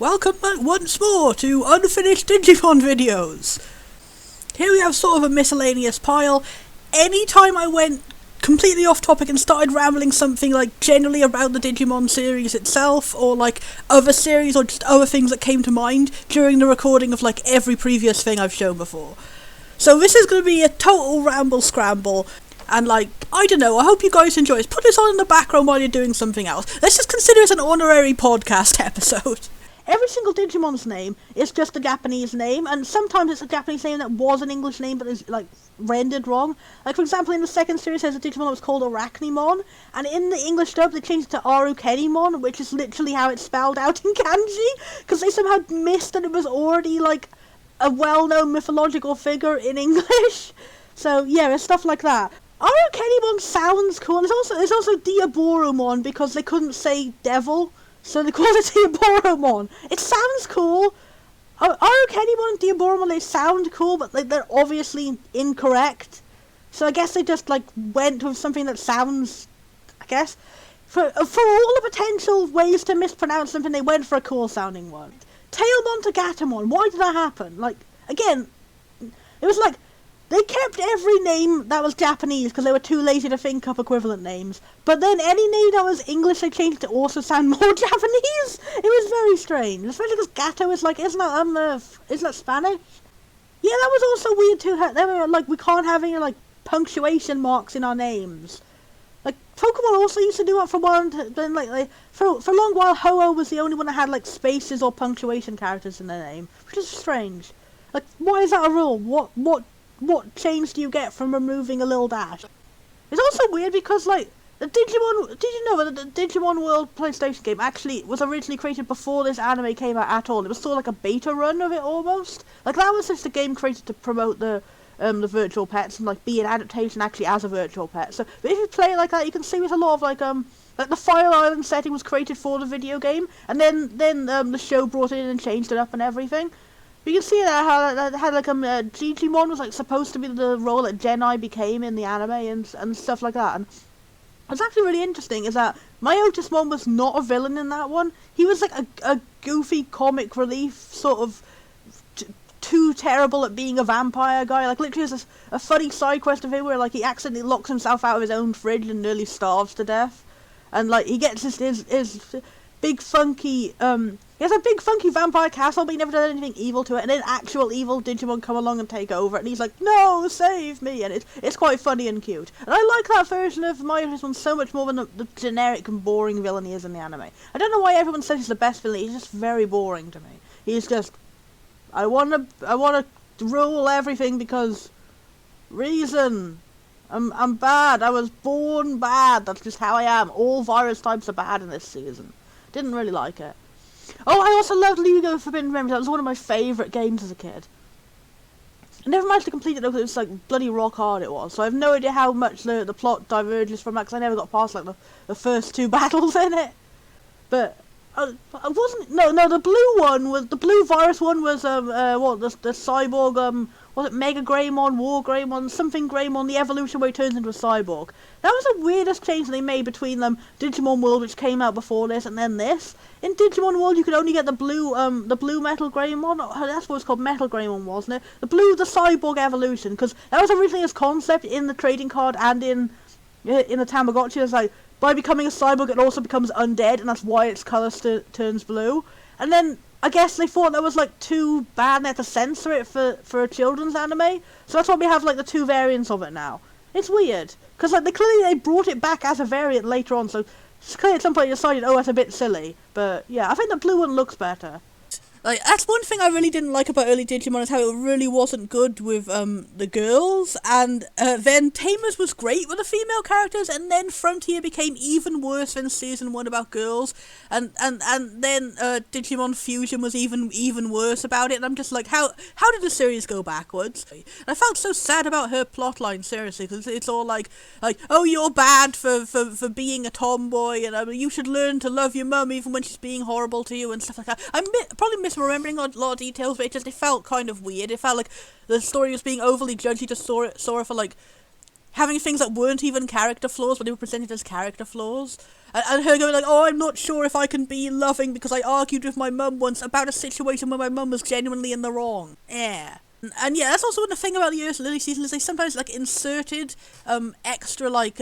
Welcome back once more to Unfinished Digimon Videos. Here we have sort of a miscellaneous pile. Anytime I went completely off topic and started rambling something like generally about the Digimon series itself, or like other series, or just other things that came to mind during the recording of like every previous thing I've shown before. So this is going to be a total ramble scramble. And like, I don't know, I hope you guys enjoy it. Put this on in the background while you're doing something else. Let's just consider it an honorary podcast episode. Every single Digimon's name is just a Japanese name, and sometimes it's a Japanese name that was an English name but is, like, rendered wrong. Like, for example, in the second series there's a Digimon that was called Arachnimon, and in the English dub they changed it to Arukenimon, which is literally how it's spelled out in kanji, because they somehow missed that it was already, like, a well-known mythological figure in English. So, yeah, it's stuff like that. Arukenimon sounds cool. There's also Diaboromon, because they couldn't say devil. So they called it Diaboromon. It sounds cool. Arukenimon and Diaboromon, they sound cool, but they're obviously incorrect. So I guess they just like went with something that sounds, I guess, for all the potential ways to mispronounce something, they went for a cool sounding one. Tailmon to Gatomon. Why did that happen? Like, again, it was like, they kept every name that was Japanese because they were too lazy to think up equivalent names. But then any name that was English, they changed to also sound more Japanese. It was very strange, especially because Gato is like, isn't that Spanish? Yeah, that was also weird too. They were like, we can't have any like punctuation marks in our names. Like Pokemon also used to do that for one. Then like for a long while, Ho-Oh was the only one that had like spaces or punctuation characters in their name, which is strange. Like, why is that a rule? What change do you get from removing a little dash? It's also weird because, like, did you know that the Digimon World PlayStation game actually was originally created before this anime came out at all? It was sort of like a beta run of it, almost. Like, that was just a game created to promote the virtual pets and, like, be an adaptation actually as a virtual pet. So, but if you play it like that, you can see there's a lot of, like the Fire Island setting was created for the video game, and then the show brought it in and changed it up and everything. You can see that how that had like Digimon was like supposed to be the role that Genai became in the anime and stuff like that. And what's actually really interesting is that Myotismon was not a villain in that one. He was like a goofy comic relief, sort of too terrible at being a vampire guy. Like literally there's a funny side quest of him where like he accidentally locks himself out of his own fridge and nearly starves to death. And like he gets his big funky he has a big funky vampire castle, but he never does anything evil to it, and then actual evil Digimon come along and take over, and he's like, no, save me, and it's quite funny and cute. And I like that version of Myotismon so much more than the generic and boring villain he is in the anime. I don't know why everyone says he's the best villain, he's just very boring to me. He's just, I wanna rule everything because reason. I'm bad, I was born bad, that's just how I am. All virus types are bad in this season. Didn't really like it. Oh, I also loved Lego Forbidden Memories. That was one of my favourite games as a kid. I never managed to complete it though because it was like bloody rock hard it was. So I have no idea how much the plot diverges from that because I never got past like the first two battles in it. But I wasn't. No, the blue one was the blue virus one was the cyborg was it Mega Greymon, War Greymon, something Greymon, the evolution where he turns into a cyborg. That was the weirdest change they made between Digimon World, which came out before this, and then this. In Digimon World, you could only get the blue Metal Greymon. Oh, that's what it's called, Metal Greymon, wasn't it? The cyborg evolution, because that was originally his concept in the trading card and in the Tamagotchi. It's like by becoming a cyborg, it also becomes undead, and that's why its colour turns blue. And then I guess they thought that was like too bad and they had to censor it for a children's anime. So that's why we have like the two variants of it now. It's weird. Because like they brought it back as a variant later on, so clearly at some point they decided, oh, that's a bit silly. But yeah, I think the blue one looks better. Like, that's one thing I really didn't like about early Digimon is how it really wasn't good with the girls, and then Tamers was great with the female characters, and then Frontier became even worse than Season 1 about girls, and then Digimon Fusion was even worse about it, and I'm just like, how did the series go backwards? And I felt so sad about her plotline, seriously, because it's all like, oh, you're bad for being a tomboy, and you should learn to love your mum even when she's being horrible to you, and stuff like that. I'm probably misremembering a lot of details, but it felt kind of weird. It felt like the story was being overly judgy, just saw her for like having things that weren't even character flaws, but they were presented as character flaws. And her going like, oh, I'm not sure if I can be loving because I argued with my mum once about a situation where my mum was genuinely in the wrong. Yeah. And yeah, that's also the thing about the Ursula Lily season, is they sometimes like inserted extra like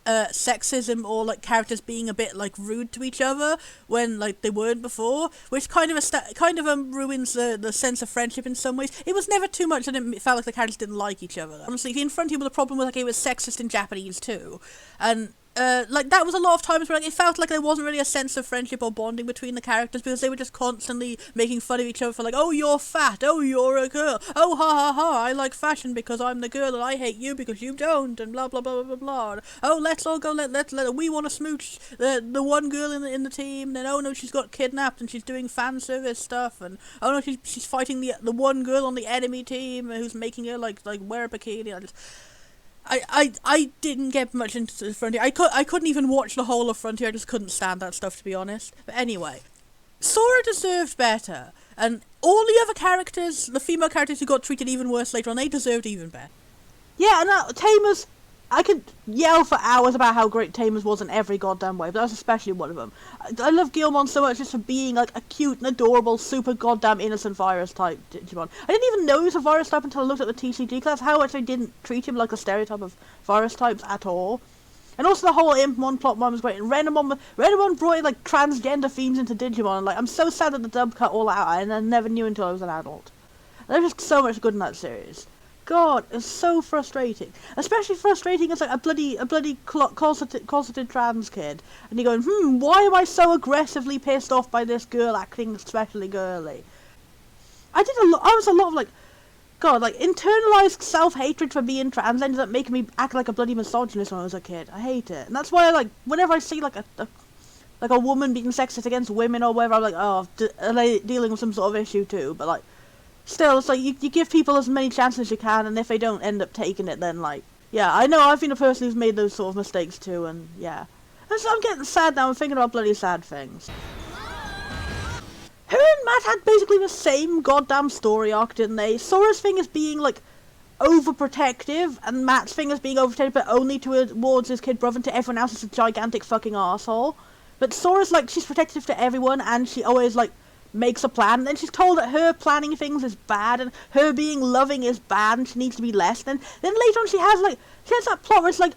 sexism or like characters being a bit like rude to each other when like they weren't before, which kind of ruins the sense of friendship in some ways. It was never too much that it felt like the characters didn't like each other. Honestly, in Frontier, the problem was like it was sexist in Japanese too, and like that was a lot of times where like, it felt like there wasn't really a sense of friendship or bonding between the characters because they were just constantly making fun of each other for like, oh, you're fat, oh, you're a girl, oh, ha ha ha, I like fashion because I'm the girl and I hate you because you don't, and blah blah blah blah blah blah. Oh, let's all go, let we want to smooch the one girl in the team. Then oh no, she's got kidnapped and she's doing fan service stuff, and oh no, she's fighting the one girl on the enemy team who's making her like wear a bikini. I didn't get much into the Frontier. I couldn't even watch the whole of Frontier. I just couldn't stand that stuff, to be honest. But anyway, Sora deserved better, and all the other characters, the female characters who got treated even worse later on, they deserved even better. Yeah, and Tamers, I could yell for hours about how great Tamers was in every goddamn way, but that's especially one of them. I love Guilmon so much just for being like a cute and adorable, super goddamn innocent virus type Digimon. I didn't even know he was a virus type until I looked at the TCG class, how much they didn't treat him like a stereotype of virus types at all. And also the whole Impmon plotline was great, and Renamon brought in like transgender themes into Digimon, and like I'm so sad that the dub cut all out, and I never knew until I was an adult. There's just so much good in that series. God, it's so frustrating. Especially frustrating as like a bloody closeted trans kid, and you're going, why am I so aggressively pissed off by this girl acting especially girly? I was a lot of like, God, like internalized self-hatred for being trans ended up making me act like a bloody misogynist when I was a kid. I hate it, and that's why I like whenever I see like a woman being sexist against women or whatever, I'm like, oh, are they dealing with some sort of issue too? But like. Still, it's like, you give people as many chances as you can, and if they don't end up taking it, then, like, yeah, I know I've been a person who's made those sort of mistakes, too, and, yeah. And so I'm getting sad now, I'm thinking about bloody sad things. Her and Matt had basically the same goddamn story arc, didn't they? Sora's thing is being, like, overprotective, and Matt's thing is being overprotective, but only towards his kid brother, and to everyone else is a gigantic fucking arsehole. But Sora's, like, she's protective to everyone, and she always, like, makes a plan, and then she's told that her planning things is bad, and her being loving is bad, and she needs to be less. And then later on she has that plot where it's like,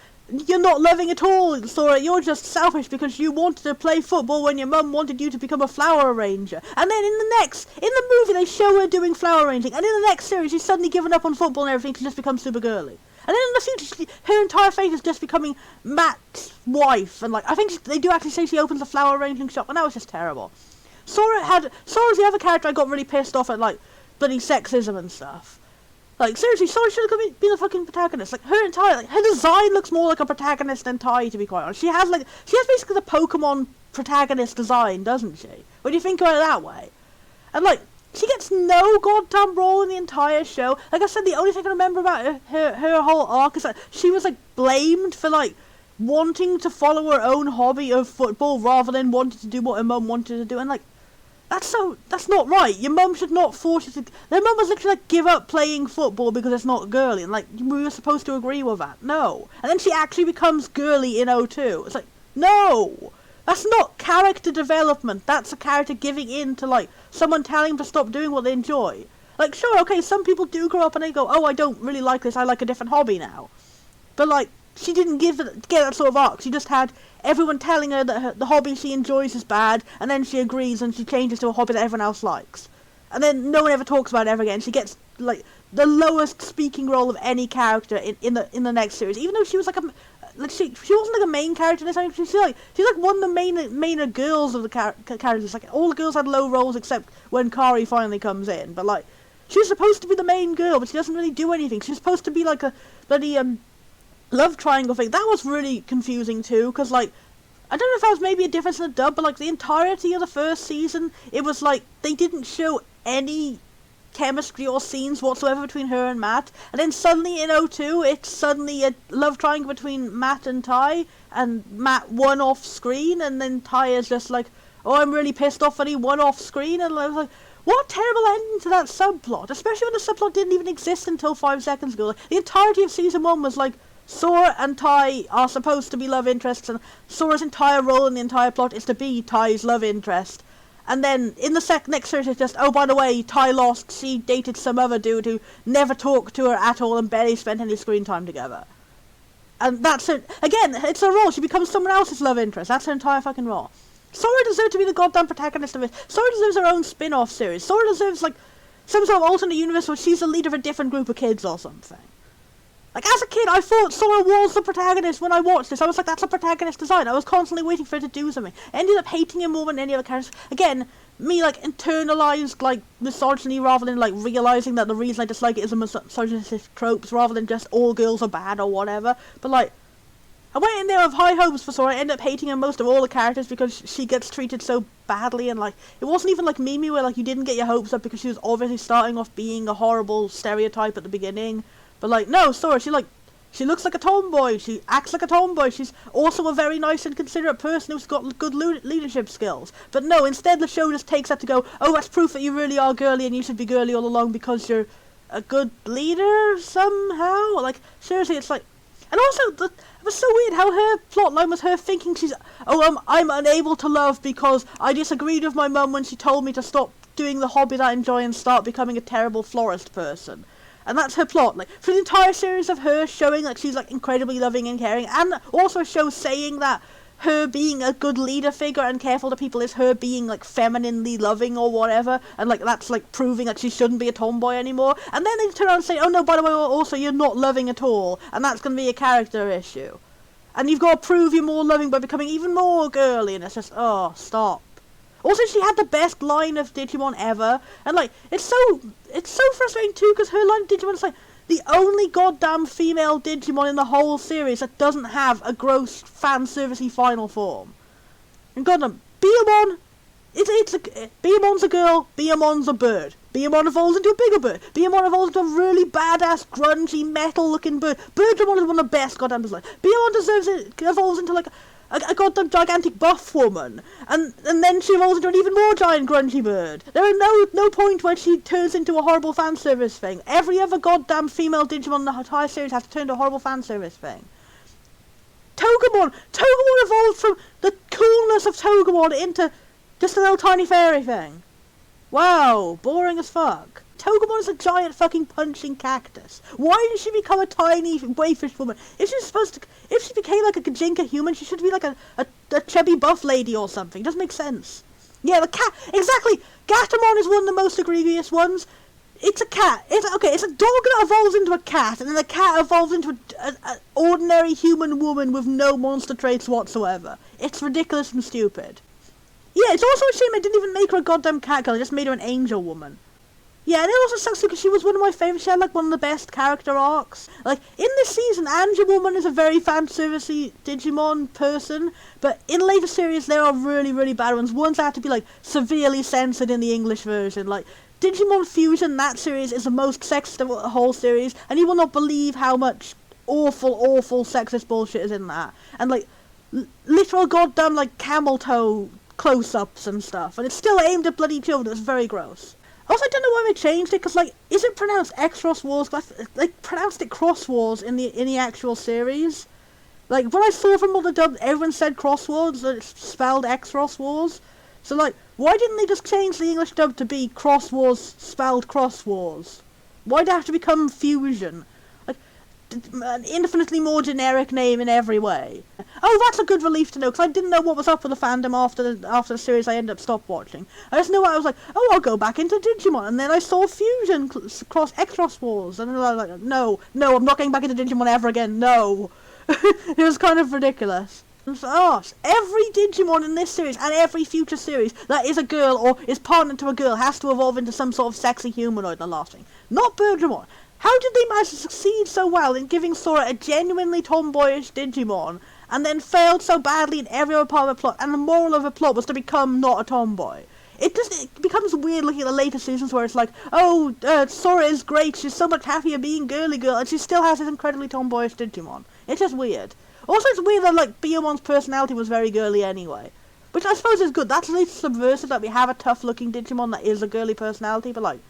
you're not loving at all, Sora, you're just selfish because you wanted to play football when your mum wanted you to become a flower arranger. And then in the movie they show her doing flower arranging, and in the next series she's suddenly given up on football and everything to just become super girly. And then in the future, her entire fate is just becoming Matt's wife, and like, I think they do actually say she opens a flower arranging shop, and that was just terrible. Sora's the other character I got really pissed off at, like, bloody sexism and stuff. Like, seriously, Sora should have been the fucking protagonist. Like, her design looks more like a protagonist than Tai, to be quite honest. She has basically the Pokemon protagonist design, doesn't she? When you think about it that way. And, like, she gets no goddamn role in the entire show. Like I said, the only thing I remember about her whole arc is that she was, like, blamed for, like, wanting to follow her own hobby of football rather than wanting to do what her mum wanted to do. And, like, that's not right. Your mum should not force you to. Their mum was literally like, give up playing football because it's not girly, and like we were supposed to agree with that. No, and then she actually becomes girly in O2. It's like, no, that's not character development. That's a character giving in to like someone telling them to stop doing what they enjoy. Like, sure, okay, some people do grow up and they go, oh, I don't really like this. I like a different hobby now. But like, she didn't get that sort of arc. She just had everyone telling her that the hobby she enjoys is bad, and then she agrees and she changes to a hobby that everyone else likes. And then no one ever talks about it ever again. She gets like the lowest speaking role of any character in the next series, even though she was like she wasn't like a main character in this. She's like one of the main girls of the characters. Like all the girls had low roles except when Kari finally comes in. But like she was supposed to be the main girl, but she doesn't really do anything. She's supposed to be like a bloody love triangle thing. That was really confusing too, because like I don't know if that was maybe a difference in the dub, but like the entirety of the first season, it was like they didn't show any chemistry or scenes whatsoever between her and Matt, and then suddenly in O2 it's suddenly a love triangle between Matt and Tai, and Matt won off screen, and then Tai is just like, oh, I'm really pissed off that he won off screen, and I was like, what a terrible ending to that subplot, especially when the subplot didn't even exist until 5 seconds ago. Like, the entirety of season 1 was like Sora and Tai are supposed to be love interests, and Sora's entire role in the entire plot is to be Tai's love interest. And then in the next series it's just, oh, by the way, Tai lost, she dated some other dude who never talked to her at all and barely spent any screen time together. And that's it. Again, it's her role. She becomes someone else's love interest. That's her entire fucking role. Sora deserves to be the goddamn protagonist of it. Sora deserves her own spin-off series. Sora deserves, like, some sort of alternate universe where she's the leader of a different group of kids or something. Like, as a kid, I thought Sora was the protagonist when I watched this. I was like, that's a protagonist design. I was constantly waiting for her to do something. I ended up hating him more than any other character. Again, me, like, internalized, like, misogyny rather than, like, realizing that the reason I dislike it is a misogynistic tropes rather than just all girls are bad or whatever. But, like, I went in there with high hopes for Sora. I ended up hating her most of all the characters because she gets treated so badly, and, like, it wasn't even like Mimi where, like, you didn't get your hopes up because she was obviously starting off being a horrible stereotype at the beginning. But, like, no, Sora, she looks like a tomboy, she acts like a tomboy, she's also a very nice and considerate person who's got good leadership skills. But no, instead the show just takes that to go, oh, that's proof that you really are girly and you should be girly all along because you're a good leader somehow. Like, seriously, it's like... And also, it was so weird how her plotline was her thinking I'm unable to love because I disagreed with my mum when she told me to stop doing the hobby that I enjoy and start becoming a terrible florist person. And that's her plot, like, for the entire series of her showing that she's, like, incredibly loving and caring, and also a show saying that her being a good leader figure and careful to people is her being, like, femininely loving or whatever, and, like, that's, like, proving that she shouldn't be a tomboy anymore. And then they turn around and say, oh no, by the way, also you're not loving at all, and that's going to be a character issue. And you've got to prove you're more loving by becoming even more girly, and it's just, oh, stop. Also, she had the best line of Digimon ever, and, like, it's so frustrating too, because her line of Digimon is, like, the only goddamn female Digimon in the whole series that doesn't have a gross fan-servicey final form. And goddamn, Biyomon, Biyomon's a girl, Biyomon's a bird. Biyomon evolves into a bigger bird. Biyomon evolves into a really badass, grungy, metal-looking bird. Birdramon is one of the best goddamn designs. Biyomon evolves into, like, a goddamn gigantic buff woman, and then she evolves into an even more giant grungy bird. There are no point where she turns into a horrible fan service thing. Every other goddamn female Digimon in the entire series has to turn into a horrible fan service thing. Togemon evolved from the coolness of Togemon into just a little tiny fairy thing. Wow, boring as fuck. Togemon is a giant fucking punching cactus. Why did she become a tiny wayfish woman? If she became like a Gajinka human, she should be like a chubby buff lady or something. It doesn't make sense. Yeah, the cat, exactly! Gatomon is one of the most egregious ones. It's a cat. It's a dog that evolves into a cat, and then the cat evolves into an ordinary human woman with no monster traits whatsoever. It's ridiculous and stupid. Yeah, it's also a shame I didn't even make her a goddamn cat girl, I just made her an angel woman. Yeah, and it also sucks because she was one of my favourites. She had, like, one of the best character arcs. Like, in this season, Angelwoman is a very fan-servicey Digimon person, but in later series, there are really, really bad ones. Ones that have to be, like, severely censored in the English version. Like, Digimon Fusion, that series, is the most sexist of the whole series, and you will not believe how much awful, awful sexist bullshit is in that. And, like, literal goddamn, like, camel toe close-ups and stuff, and it's still aimed at bloody children. It's very gross. Also, I don't know why they changed it, because, like, is it pronounced X-Cross Wars? They pronounced it Cross Wars in the actual series. Like, when I saw from all the dub, everyone said Cross Wars, but it's spelled X-Cross Wars. So, like, why didn't they just change the English dub to be Cross Wars spelled Cross Wars? Why'd it have to become Fusion? Like, an infinitely more generic name in every way. Oh, that's a good relief to know, because I didn't know what was up with the fandom after the series I ended up stop watching. I just knew I was like, oh, I'll go back into Digimon, and then I saw Fusion X-Cross Wars, and then I was like, no, I'm not getting back into Digimon ever again, no. It was kind of ridiculous. Oh, every Digimon in this series, and every future series, that is a girl, or is partnered to a girl, has to evolve into some sort of sexy humanoid in the last thing. Not Birdramon. How did they manage to succeed so well in giving Sora a genuinely tomboyish Digimon, and then failed so badly in every other part of the plot, and the moral of the plot was to become not a tomboy? It becomes weird looking at the later seasons where it's like, oh, Sora is great, she's so much happier being girly girl, and she still has this incredibly tomboyish Digimon. It's just weird. Also, it's weird that, like, Biyomon's personality was very girly anyway. Which I suppose is good. That's at least subversive that we have a tough-looking Digimon that is a girly personality, but, like,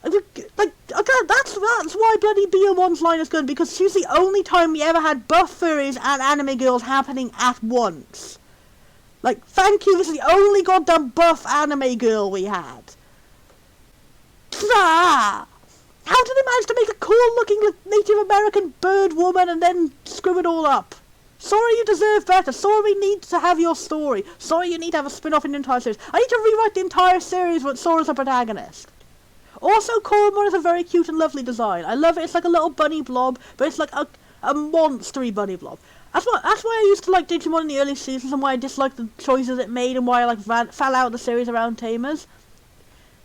I can't That's why bloody BO1's line is good, because she's the only time we ever had buff furries and anime girls happening at once. Like, thank you, this is the only goddamn buff anime girl we had. Ah! How did they manage to make a cool-looking Native American bird woman and then screw it all up? Sorry, you deserve better. Sorry, we need to have your story. Sorry, you need to have a spin-off in the entire series. I need to rewrite the entire series with Sora's the protagonist. Also, Koromon is a very cute and lovely design. I love it. It's like a little bunny blob, but it's like a monstery bunny blob. That's why I used to like Digimon in the early seasons, and why I disliked the choices it made, and why I fell out of the series around Tamers.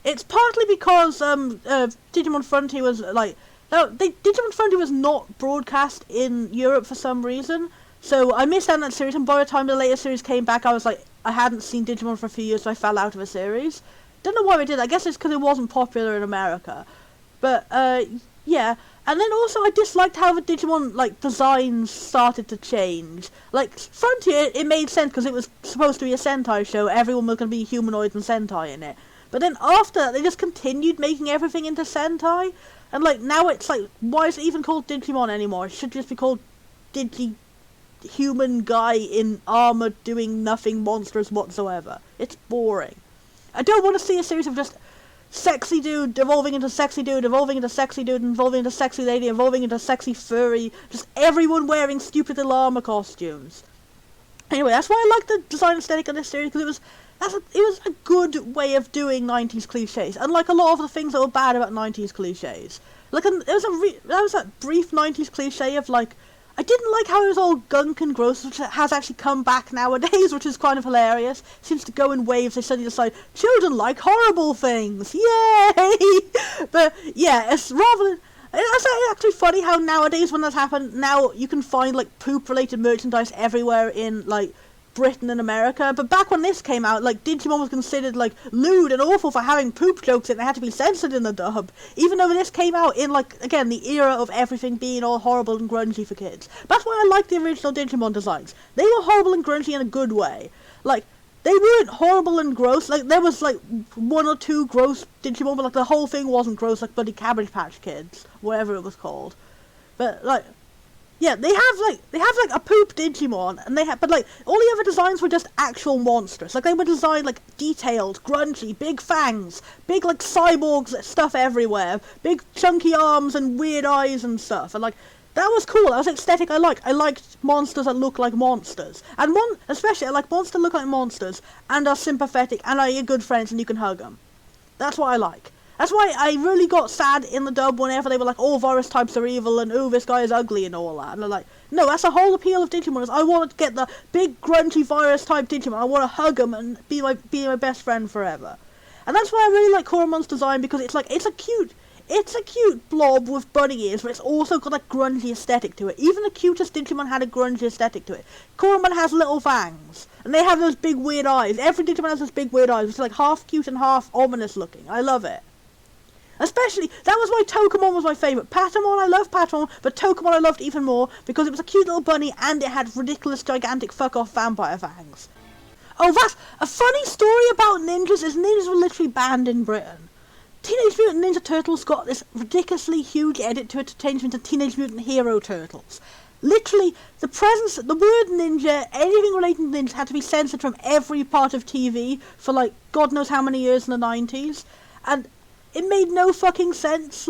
It's partly because Digimon Frontier was Digimon Frontier was not broadcast in Europe for some reason, so I missed out on that series. And by the time the later series came back, I was like, I hadn't seen Digimon for a few years, so I fell out of the series. Don't know why I did. I guess it's because it wasn't popular in America. But yeah. And then also I disliked how the Digimon designs started to change. Like Frontier, it made sense because it was supposed to be a Sentai show. Everyone was going to be humanoids and Sentai in it. But then after that, they just continued making everything into Sentai. And now it's why is it even called Digimon anymore? It should just be called Human guy in armor doing nothing monstrous whatsoever. It's boring. I don't want to see a series of just sexy dude evolving into sexy dude, evolving into sexy dude, evolving into sexy lady, evolving into sexy furry, just everyone wearing stupid little armor costumes. Anyway, that's why I like the design aesthetic of this series, because it was a good way of doing 90s cliches, unlike a lot of the things that were bad about 90s cliches. There was that brief 90s cliche of I didn't like how it was all gunk and gross, which has actually come back nowadays, which is kind of hilarious. Seems to go in waves. They suddenly decide children like horrible things. Yay! But yeah, it's actually funny how nowadays when that's happened, now you can find poop-related merchandise everywhere in Britain and America. But back when this came out, Digimon was considered lewd and awful for having poop jokes, and they had to be censored in the dub, even though this came out in again, the era of everything being all horrible and grungy for kids. That's why I like the original Digimon designs. They were horrible and grungy in a good way. They weren't horrible and gross. There was one or two gross Digimon, but the whole thing wasn't gross, bloody Cabbage Patch Kids, whatever it was called. But yeah, they have a poop Digimon, and but all the other designs were just actual monsters. They were designed detailed, grungy, big fangs, big cyborgs stuff everywhere, big chunky arms and weird eyes and stuff. And that was cool. That was aesthetic I liked. I liked monsters that look like monsters, and especially I like monsters that look like monsters and are sympathetic and are your good friends and you can hug them. That's what I like. That's why I really got sad in the dub whenever they were all virus types are evil and oh, this guy is ugly and all that. And they're no, that's the whole appeal of Digimon, is I want to get the big grungy virus type Digimon. I want to hug him and be my best friend forever. And that's why I really like Koromon's design, because it's a cute blob with bunny ears, but it's also got a grungy aesthetic to it. Even the cutest Digimon had a grungy aesthetic to it. Koromon has little fangs, and they have those big weird eyes. Every Digimon has those big weird eyes, which is half cute and half ominous looking. I love it. Especially, that was why Tokamon was my favourite. Patamon, I love Patamon, but Tokamon I loved even more because it was a cute little bunny and it had ridiculous, gigantic, fuck-off vampire fangs. Oh, that's a funny story about ninjas, is ninjas were literally banned in Britain. Teenage Mutant Ninja Turtles got this ridiculously huge edit to it to change them into Teenage Mutant Hero Turtles. Literally, the word ninja, anything relating to ninjas had to be censored from every part of TV for God knows how many years in the 90s. And it made no fucking sense.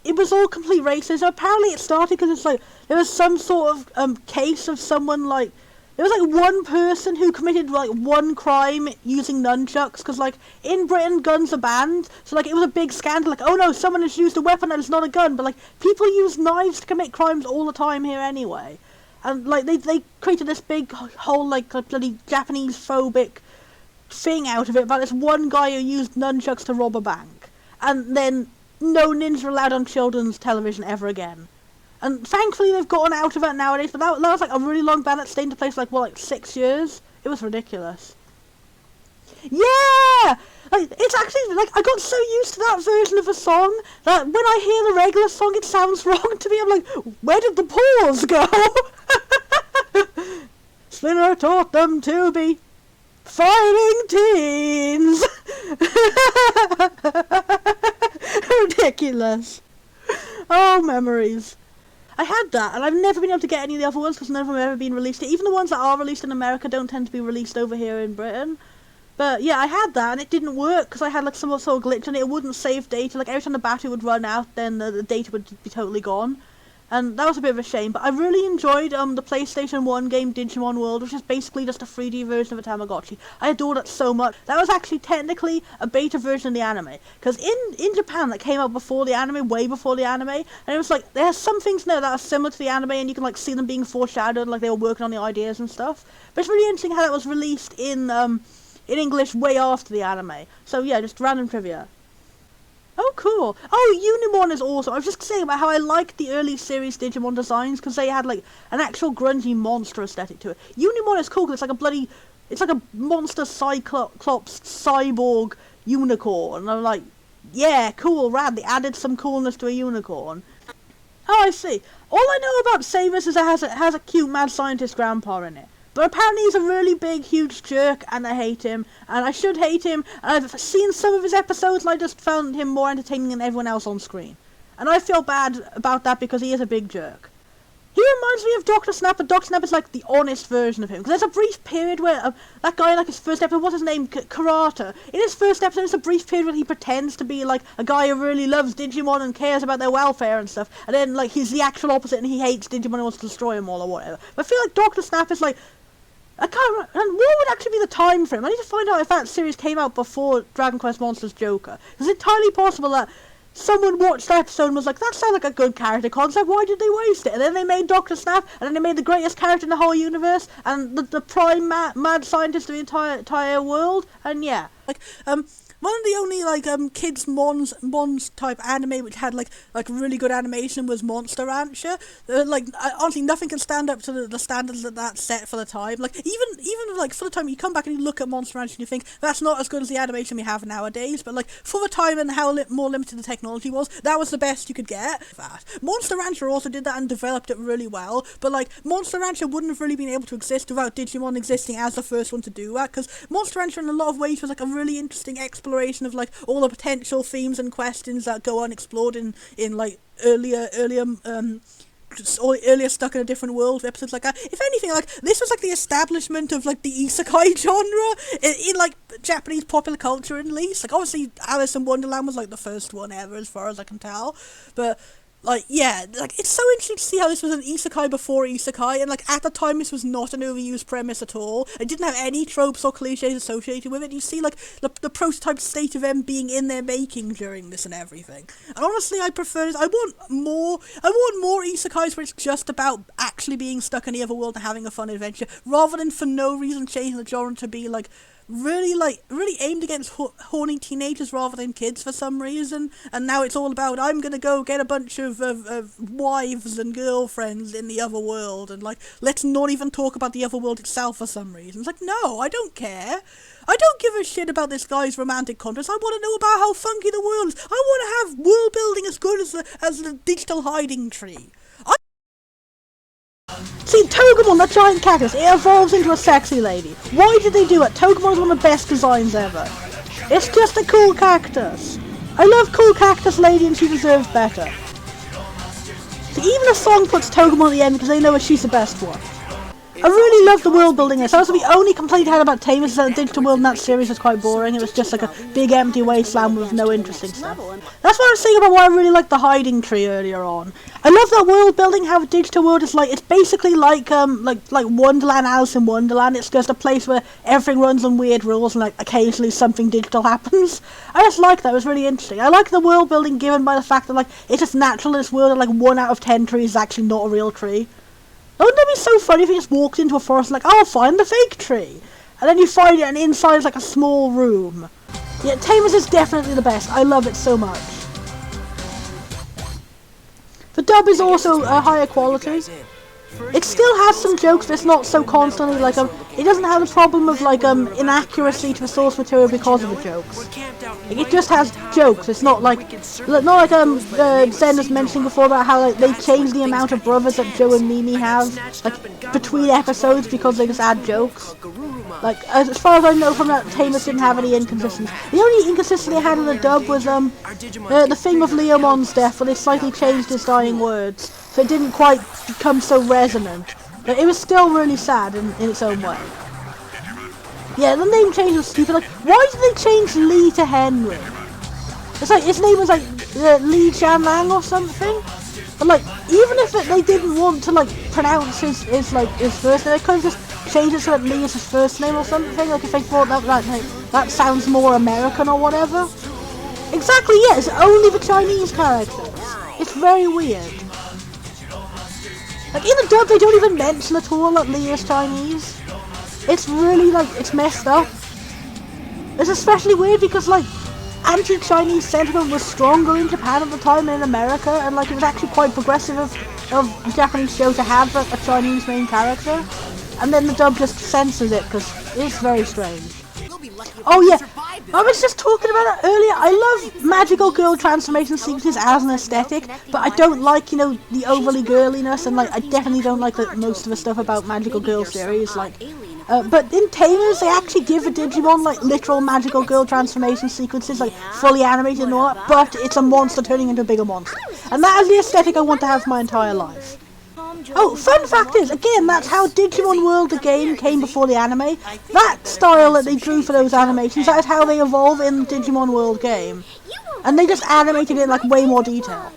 It was all complete racism. Apparently it started because there was some sort of case of someone there was one person who committed one crime using nunchucks, because in Britain guns are banned, so it was a big scandal, oh no, someone has used a weapon and it's not a gun, but people use knives to commit crimes all the time here anyway. And they created this big whole bloody Japanese phobic thing out of it about this one guy who used nunchucks to rob a bank. And then no ninjas are allowed on children's television ever again. And thankfully they've gotten out of it nowadays, but that was a really long ban that stayed into place for 6 years. It was ridiculous. Yeah! It's actually, I got so used to that version of a song that when I hear the regular song it sounds wrong to me. I'm where did the pause go? Splinter taught them to be fighting teens. Ridiculous. Oh, memories. I had that, and I've never been able to get any of the other ones because none of them have ever been released. Even the ones that are released in America don't tend to be released over here in Britain. But yeah, I had that, and it didn't work because I had like some sort of glitch, and it wouldn't save data. Like every time the battery would run out, then the data would be totally gone. And that was a bit of a shame, but I really enjoyed the PlayStation 1 game Digimon World, which is basically just a 3D version of a Tamagotchi. I adored it so much. That was actually technically a beta version of the anime, because in Japan that came out before the anime, way before the anime, and it was like, there's some things there that are similar to the anime, and you can like see them being foreshadowed, like they were working on the ideas and stuff. But it's really interesting how that was released in English way after the anime. So yeah, just random trivia. Oh, cool. Oh, Unimon is awesome. I was just saying about how I liked the early series Digimon designs because they had, like, an actual grungy monster aesthetic to it. Unimon is cool because it's like a monster cyclops cyborg unicorn. And I'm like, yeah, cool, rad. They added some coolness to a unicorn. Oh, I see. All I know about Savers is it has a cute mad scientist grandpa in it. But apparently he's a really big, huge jerk, and I hate him, and I should hate him, and I've seen some of his episodes, and I just found him more entertaining than everyone else on screen. And I feel bad about that because he is a big jerk. He reminds me of Dr. Snap, but Dr. Snap is like the honest version of him. Because there's a brief period where that guy, like his first episode, what's his name? Karata. In his first episode, there's a brief period where he pretends to be like a guy who really loves Digimon and cares about their welfare and stuff. And then like he's the actual opposite and he hates Digimon and wants to destroy them all or whatever. But I feel like Dr. Snap is like, I can't remember, and what would actually be the time frame? I need to find out if that series came out before Dragon Quest Monsters Joker. It's entirely possible that someone watched that episode and was like, that sounds like a good character concept, why did they waste it? And then they made Dr. Snap, and then they made the greatest character in the whole universe, and the prime mad scientist of the entire world, and yeah. Like, one of the only like kids Mons type anime which had like really good animation was Monster Rancher. Honestly, nothing can stand up to the standards that set for the time. Like even like for the time you come back and you look at Monster Rancher and you think that's not as good as the animation we have nowadays. But like for the time and how more limited the technology was, that was the best you could get. That Monster Rancher also did that and developed it really well. But like Monster Rancher wouldn't have really been able to exist without Digimon existing as the first one to do that. Because Monster Rancher in a lot of ways was like a really interesting exploration of like all the potential themes and questions that go unexplored in like earlier Stuck in a Different World episodes like that. If anything, like this was like the establishment of like the isekai genre in like Japanese popular culture at least. Like obviously Alice in Wonderland was like the first one ever as far as I can tell, but like, yeah, like, it's so interesting to see how this was an isekai before isekai, and, like, at the time this was not an overused premise at all. It didn't have any tropes or cliches associated with it. You see, like, the prototype state of them being in their making during this and everything. And honestly, I prefer this. I want more isekais where it's just about actually being stuck in the other world and having a fun adventure, rather than for no reason changing the genre to be, like, really aimed against horny teenagers rather than kids for some reason, and now it's all about I'm gonna go get a bunch of wives and girlfriends in the other world, and like let's not even talk about the other world itself for some reason. It's like, no, I don't care. I don't give a shit about this guy's romantic contrast. I want to know about how funky the world is. I want to have world building as good as the digital hiding tree. See, Togemon, that giant cactus, it evolves into a sexy lady. Why did they do it? Togemon is one of the best designs ever. It's just a cool cactus. I love cool cactus lady and she deserves better. See, even the song puts Togemon at the end because they know she's the best one. I really love the world building in this. Also, the only complaint I had about Tamers is that the digital world in that series was quite boring. It was just like a big empty wasteland with no interesting stuff. That's what I was saying about why I really liked the hiding tree earlier on. I love that world building, how the digital world is like, it's basically like Wonderland, Alice in Wonderland. It's just a place where everything runs on weird rules and like occasionally something digital happens. I just like that, it was really interesting. I like the world building given by the fact that like it's just natural in this world and like 1 out of 10 trees is actually not a real tree. Wouldn't it be so funny if you just walked into a forest like, I'll find the fake tree? And then you find it and inside is like a small room. Yeah, Tamers is definitely the best. I love it so much. The dub is also a higher quality. It still has some jokes, but it's not so constantly like it doesn't have the problem of like inaccuracy to the source material because of the jokes. Like, it just has jokes. It's not like Zen was mentioning before about how like they change the amount of brothers that Joe and Mimi have like between episodes because they just add jokes. Like as far as I know from that, Tamus didn't have any inconsistencies. The only inconsistency they had in the dub was the thing with Leomon's death, where they slightly changed his dying words, so it didn't quite become so resonant. But it was still really sad in its own way. Yeah, the name change was stupid. Like, why did they change Lee to Henry? It's like his name was like Lee Chanlang or something. But like, even if they didn't want to like pronounce his first name, they could have just changed it so that Lee is his first name or something. Like if they thought that sounds more American or whatever. Exactly. Yeah, it's only the Chinese characters. It's very weird. Like in the dub, they don't even mention at all that Lee is Chinese. It's really like it's messed up. It's especially weird because like anti-Chinese sentiment was stronger in Japan at the time than in America, and like it was actually quite progressive of the Japanese show to have a Chinese main character, and then the dub just censors it because it's very strange. Oh yeah, I was just talking about it earlier. I love magical girl transformation sequences as an aesthetic, but I don't like, the overly girliness, and like I definitely don't like most of the stuff about magical girl series. Like, but in Tamers, they actually give a Digimon like literal magical girl transformation sequences, like fully animated and all that. But it's a monster turning into a bigger monster, and that is the aesthetic I want to have for my entire life. Oh, fun fact is, again, that's how Digimon World the game came before the anime. That style that they drew for those animations, that is how they evolve in the Digimon World game. And they just animated it in like way more detail.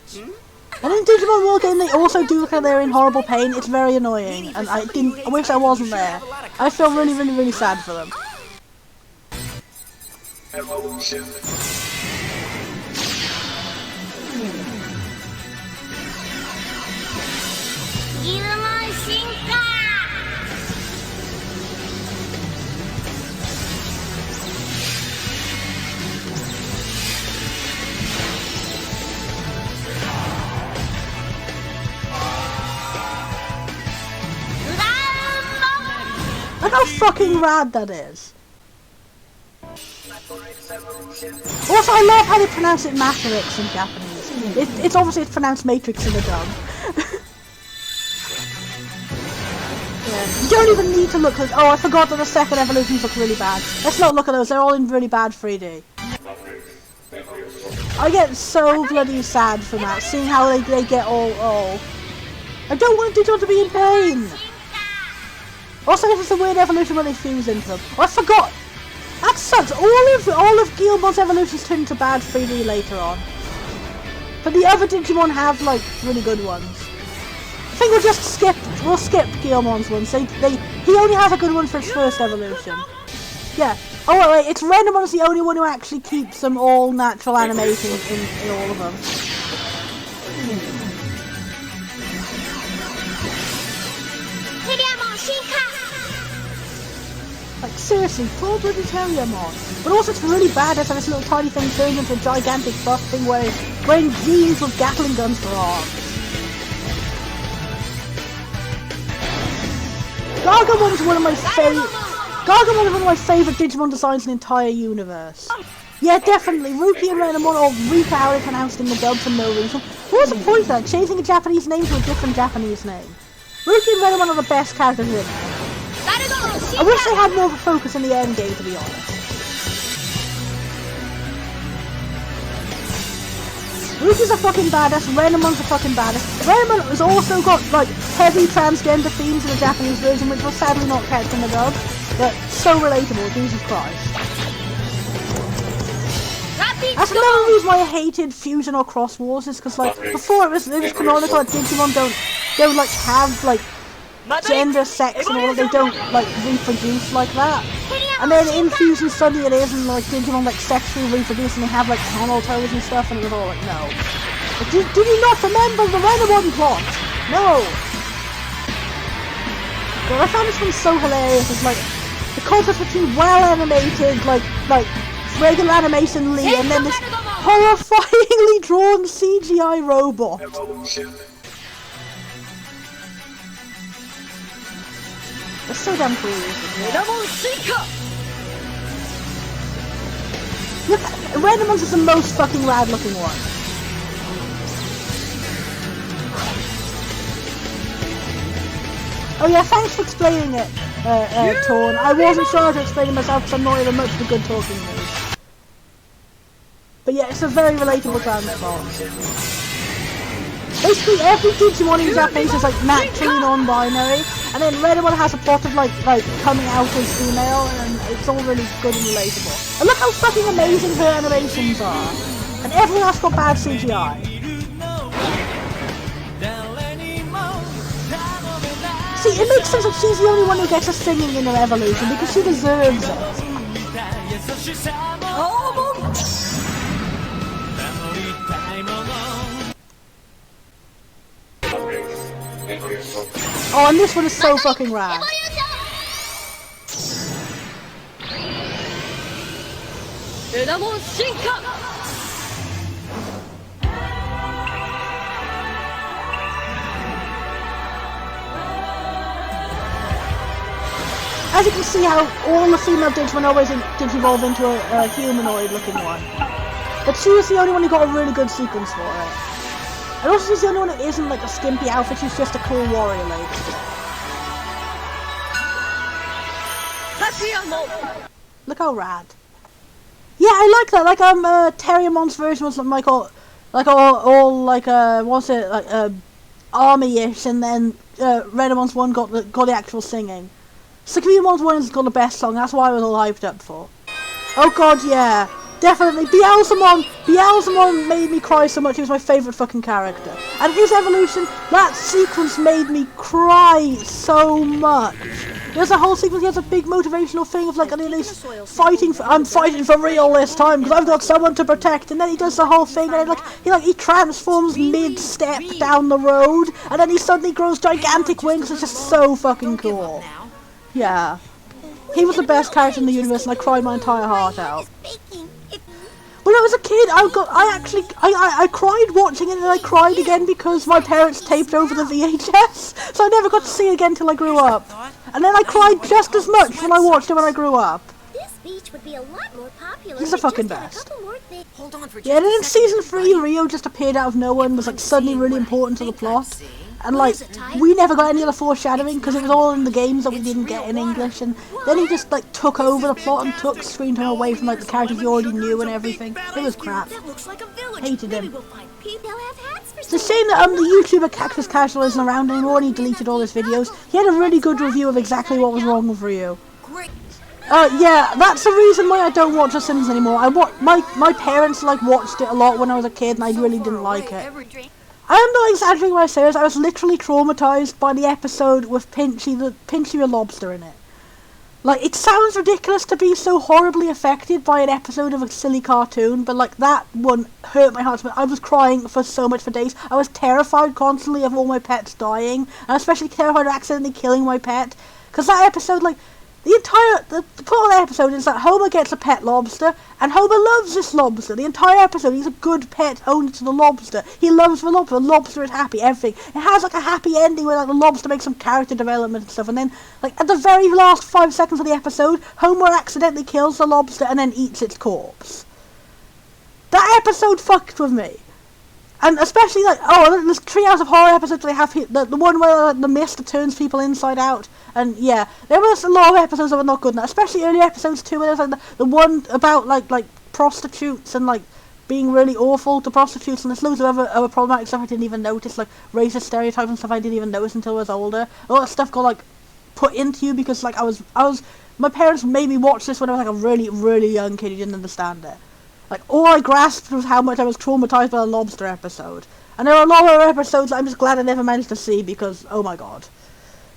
And in Digimon World game, they also do look like they're in horrible pain. It's very annoying, and I wish I wasn't there. I feel really, really, really sad for them. Look how fucking rad that is. Also, I love how they pronounce it Matrix in Japanese. It's obviously pronounced Matrix in the dub. Yeah. You don't even need to look at. Oh, I forgot that the second evolutions look really bad. Let's not look at those. They're all in really bad 3D. I get so bloody sad from that, seeing how they get all. I don't want Digimon to be in pain. Also, this is a weird evolution when they fuse into them. Oh, I forgot! That sucks! All of Guilmon's evolutions turn into bad 3D later on. But the other Digimon have, like, really good ones. I think we'll skip Guilmon's ones. He only has a good one for his first evolution. Yeah. Oh, wait, it's Renemon's the only one who actually keeps them all natural animation in all of them. Like, seriously, poor bloody Terriermon. But also, it's really bad as this little tiny thing turns into a gigantic buff thing wearing jeans with Gatling guns for arms. Gargamon's one of my favourite Digimon designs in the entire universe. Yeah, definitely. Ruki and Renamon, or Rika, how they pronounced in the dub for no reason. What was the point of that? Changing a Japanese name to a different Japanese name. Ruki and Renamon are the best characters in it. I wish they had more of a focus in the end game, to be honest. Ruki's a fucking badass, Renamon's a fucking badass. Renamon has also got, like, heavy transgender themes in the Japanese version, which was sadly not kept in the dub. But so relatable, Jesus Christ. That's another reason why I hated Fusion or Cross Wars, is because, like, before it was canonical that Digimon don't like, have, like, gender, sex, and all that. They don't, like, reproduce like that. And then in Fusion suddenly it is, and, like, Digimon, like, sexually reproduce, and they have, like, camel toes and stuff, and it was all like, no. But did you not remember the Renamon plot? No! Well, I found this one so hilarious. It's like the contrast between well-animated, like regular animation Lee, and then this horrifyingly drawn CGI robot. It's so damn cool. Look, Redemons is the most fucking rad looking one. Oh yeah, thanks for explaining it, Torn. I wasn't sure how to explain it myself because I'm not even much of a good talking mood. But yeah, it's a very relatable transport. Basically, every Digimon in Japanese is like naturally non-binary, and then Redemon has a plot of like coming out as female, and it's all really good and relatable. And look how fucking amazing her animations are, and everyone else got bad CGI. See, it makes sense that she's the only one who gets a singing in her evolution because she deserves it. Oh, and this one is so fucking rad. As you can see how all the female Digimon always digivolve into a humanoid looking one. But she was the only one who got a really good sequence for it. And also she's the only one that isn't like a skimpy outfit, she's just a cool warrior lady. Look how rad. Yeah, I like that. Like Terriermon's version was like all army-ish, and then Redemon's one got the actual singing. Sukumon's one has got the best song, that's why I was all hyped up for. Oh god, yeah. Definitely, Beelzemon made me cry so much, he was my favourite fucking character. And his evolution, that sequence made me cry so much. There's a whole sequence, he has a big motivational thing of like, I'm fighting for real this time, because I've got someone to protect, and then he does the whole thing, and he transforms mid-step down the road, and then he suddenly grows gigantic wings, it's just so fucking cool. Yeah. He was the best character in the universe, and I cried my entire heart out. When I was a kid, I cried watching it, and I cried again because my parents taped over the VHS, so I never got to see it again till I grew up. And then I cried just as much when I watched it when I grew up. He's the fucking best. Yeah, and then in season 3, Rio just appeared out of nowhere and was like suddenly really important to the plot. And like, we never got any other foreshadowing because it was all in the games that we didn't get in English, and then he just like took over the plot and took screen time away from like the characters you already knew and everything. It was crap. Hated him. It's a shame that the YouTuber Cactus Casual isn't around anymore and he deleted all his videos. He had a really good review of exactly what was wrong with Ryu. Yeah, that's the reason why I don't watch The Sims anymore. My parents like watched it a lot when I was a kid and I really didn't like it. I am not exaggerating when I say this, I was literally traumatised by the episode with Pinchy the lobster in it. Like, it sounds ridiculous to be so horribly affected by an episode of a silly cartoon, but like, that one hurt my heart. I was crying for so much for days. I was terrified constantly of all my pets dying, and especially terrified of accidentally killing my pet. Because that episode, like, the plot of the episode is that Homer gets a pet lobster, and Homer loves this lobster. The entire episode, he's a good pet owner to the lobster. He loves the lobster. The lobster is happy, everything. It has like a happy ending where like the lobster makes some character development and stuff, and then like at the very last 5 seconds of the episode, Homer accidentally kills the lobster and then eats its corpse. That episode fucked with me. And especially like, there's Treehouse of Horror episodes they have here, the one where the mist turns people inside out, and yeah, there was a lot of episodes that were not good enough, especially early episodes too, where there's like the one about like prostitutes and like being really awful to prostitutes, and there's loads of other problematic stuff I didn't even notice, like racist stereotypes and stuff I didn't even notice until I was older. A lot of stuff got like put into you because like my parents made me watch this when I was like a really, really young kid who didn't understand it. Like, all I grasped was how much I was traumatised by the lobster episode. And there are a lot of other episodes that I'm just glad I never managed to see because, oh my god.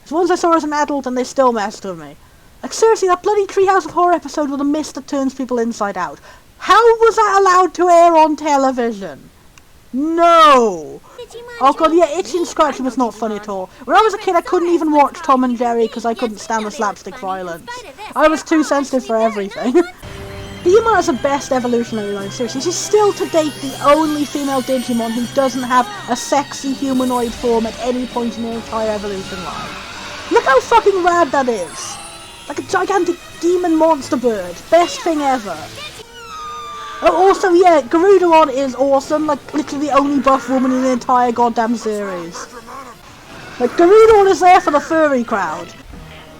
It's ones I saw as an adult and they still messed with me. Like, seriously, that bloody Treehouse of Horror episode with the mist that turns people inside out. How was that allowed to air on television? No! Oh god, yeah, Itchy and Scratchy was not funny at all. When I was a kid, I couldn't even watch Tom and Jerry because I couldn't stand the slapstick violence. I was too sensitive for everything. Beamon has the best evolutionary line, seriously. She's still to date the only female Digimon who doesn't have a sexy humanoid form at any point in her entire evolution line. look how fucking rad that is. Like a gigantic demon monster bird. Best thing ever. Oh, also, yeah, Garudamon is awesome. Like, literally the only buff woman in the entire goddamn series. Like, Garudamon is there for the furry crowd.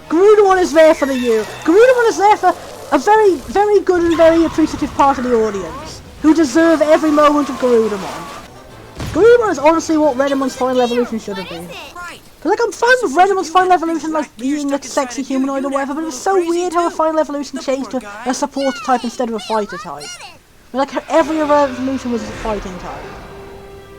Garudamon is there for the you. Garudamon is there for a very, very good and very appreciative part of the audience, who deserve every moment of Garudamon. Garudamon is honestly what Redamon's final evolution should have been. Like, I'm fine with Redamon's final evolution, like, being a sexy humanoid or whatever, but it was so weird how a final evolution changed to a supporter type instead of a fighter type. Like, every other evolution was a fighting type.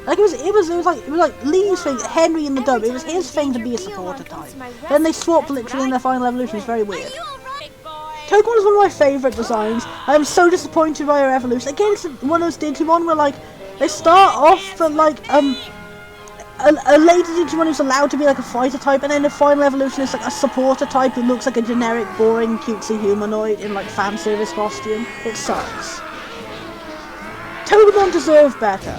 Like, it was like Lee's thing, Henry in the dub, it was his thing to be a supporter type. Then they swapped literally in their final evolution, it's very weird. Togemon is one of my favourite designs. I am so disappointed by her evolution. Again, it's one of those Digimon where, like, they start off, but, like, a lady Digimon who's allowed to be, like, a fighter type, and then the final evolution is, like, a supporter type who looks like a generic, boring, cutesy humanoid in, like, fan service costume. It sucks. Togemon deserved better.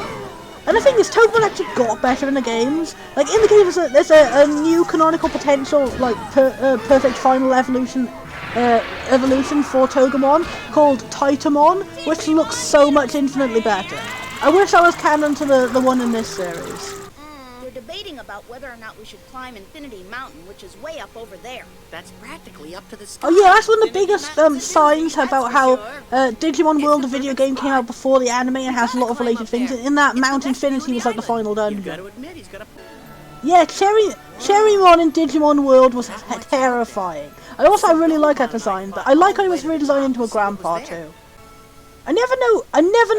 And the thing is, Togemon actually got better in the games. Like, in the games, there's a new canonical potential, like, perfect final evolution for Togemon called Titamon, which looks so much infinitely better. I wish I was canon to the one in this series. They're debating about whether or not we should climb Infinity Mountain, which is way up over there. That's practically up to the sky. Oh yeah, that's one of the biggest signs about how Digimon World, the video game, came out before the anime and has a lot of related things. In that, Mount Infinity was like the final dungeon. Yeah, Cherrymon in Digimon World was terrifying. I really like that design, but I like how it was redesigned into a grandpa too. I never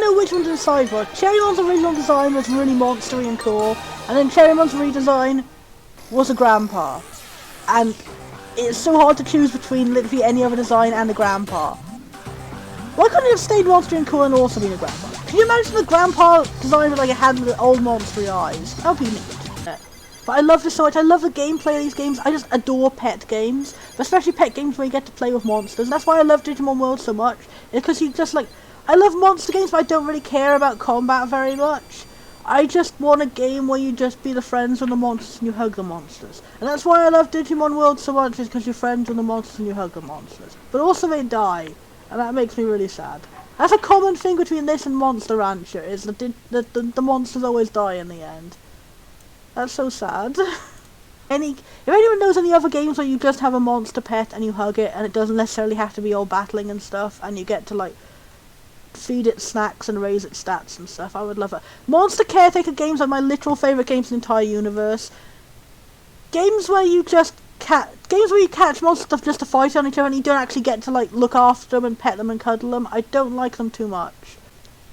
know which one to decide for. Cherrymon's original design was really monstery and cool, and then Cherrymon's redesign was a grandpa. And it's so hard to choose between literally any other design and a grandpa. Why couldn't it have stayed monstery and cool and also been a grandpa? Can you imagine the grandpa design with like it had the old monstery eyes? That would be neat. But I love this so much. I love the gameplay of these games. I just adore pet games, especially pet games where you get to play with monsters. And that's why I love Digimon World so much. Because you just like, I love monster games, but I don't really care about combat very much. I just want a game where you just be the friends with the monsters and you hug the monsters. And that's why I love Digimon World so much, is because you're friends with the monsters and you hug the monsters. But also they die, and that makes me really sad. That's a common thing between this and Monster Rancher, is that the monsters always die in the end. That's so sad. If anyone knows any other games where you just have a monster pet and you hug it and it doesn't necessarily have to be all battling and stuff, and you get to like feed it snacks and raise its stats and stuff, I would love it. Monster Caretaker games are my literal favourite games in the entire universe. Games where you just catch monster stuff just to fight on each other and you don't actually get to like look after them and pet them and cuddle them. I don't like them too much.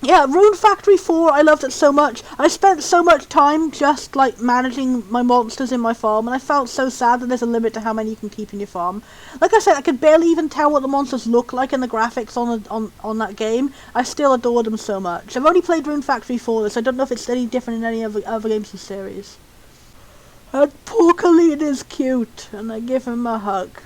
Yeah, Rune Factory 4, I loved it so much. I spent so much time just, like, managing my monsters in my farm, and I felt so sad that there's a limit to how many you can keep in your farm. Like I said, I could barely even tell what the monsters look like in the graphics on that game. I still adore them so much. I've only played Rune Factory 4, so I don't know if it's any different in any other games in the series. And Porcaline is cute, and I give him a hug.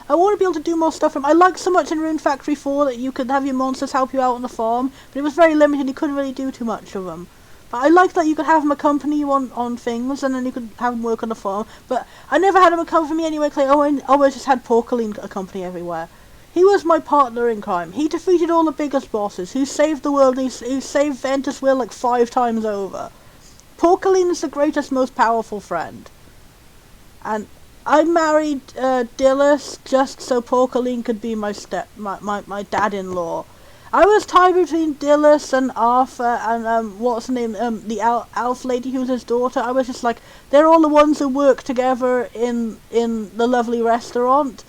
I want to be able to do more stuff for him. I liked so much in Rune Factory 4 that you could have your monsters help you out on the farm, but it was very limited, you couldn't really do too much of them. But I liked that you could have them accompany you on things, and then you could have them work on the farm. But I never had them accompany me anywhere, because I always just had Porcaline accompany everywhere. He was my partner in crime. He defeated all the biggest bosses. He saved the world, and he saved Ventus Will like 5 times over. Porcaline is the greatest, most powerful friend. And I married Dillis just so Porcaline could be my dad-in-law. I was tied between Dillis and Arthur and what's her name, the elf lady who was his daughter. I was just like, they're all the ones who work together in the lovely restaurant,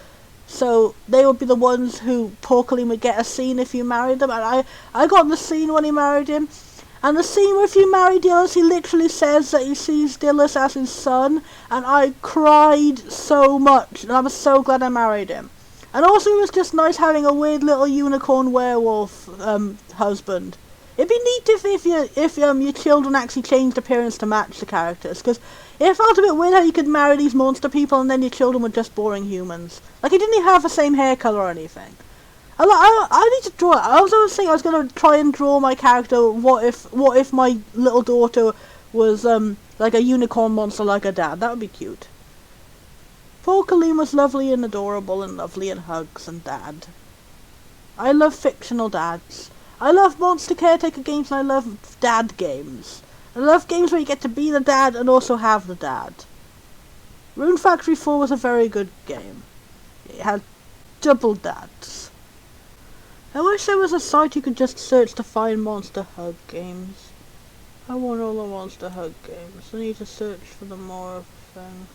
so they would be the ones who Porcaline would get a scene if you married them. And I got the scene when he married him. And the scene where if you marry Dillis, he literally says that he sees Dillis as his son, and I cried so much, and I was so glad I married him. And also it was just nice having a weird little unicorn werewolf husband. It'd be neat if your children actually changed appearance to match the characters, because it felt a bit weird how you could marry these monster people and then your children were just boring humans. Like, he didn't even have the same hair colour or anything. I need to draw it. I was always saying I was going to try and draw my character. What if my little daughter was like a unicorn monster like her dad? That would be cute. Poor Colleen was lovely and adorable and lovely and hugs and dad. I love fictional dads. I love monster caretaker games and I love dad games. I love games where you get to be the dad and also have the dad. Rune Factory 4 was a very good game. It had double dads. I wish there was a site you could just search to find monster hug games. I want all the monster hug games. I need to search for them more of a thing.